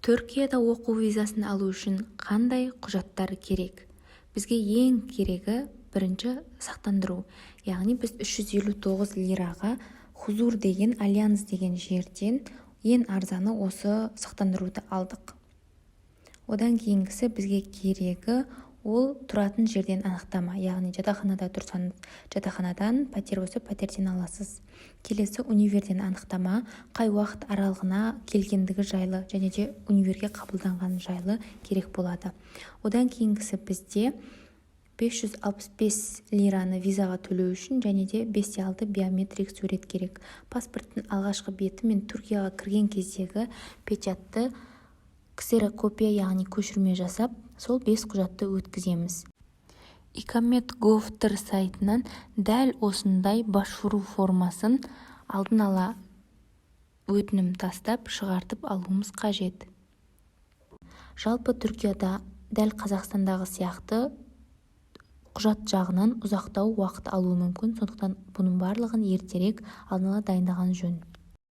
Түркияда оқу визасын алу үшін қандай құжаттар керек? Бізге ең керегі бірінші сақтандыру. Яғни біз 359 лираға Хузур деген Альянс деген жерден ең арзаны осы сақтандыруды алдық. Одан кейінгісі бізге керегі ол тұратын жерден анықтама. Яғни жатақханада тұрсаңыз, жатақханадан, пәтер болса пәтерден аласыз. Келесі универден анықтама, қай уақыт аралығына келгендігі жайлы және де универге қабылданған жайлы керек болады. Одан кейінгісі бізде 565 лираны визаға төлеу үшін және де 5-6 биометрик сурет керек. Паспорттың алғашқы беті мен Түркияға кірген кездегі печатты ксерокопия, яғни көшірме жасап, сол 5 құжатты өткіземіз. Икамет.gov.tr сайтынан дәл осындай башвуру формасын алдын ала өтінім тастап шығартып алуымыз қажет. Жалпы Түркияда дәл Қазақстандағы сияқты құжат жағынан ұзақтау уақыт алуы мүмкін, сондықтан бұның барлығын ертерек алдын ала дайындаған жөн.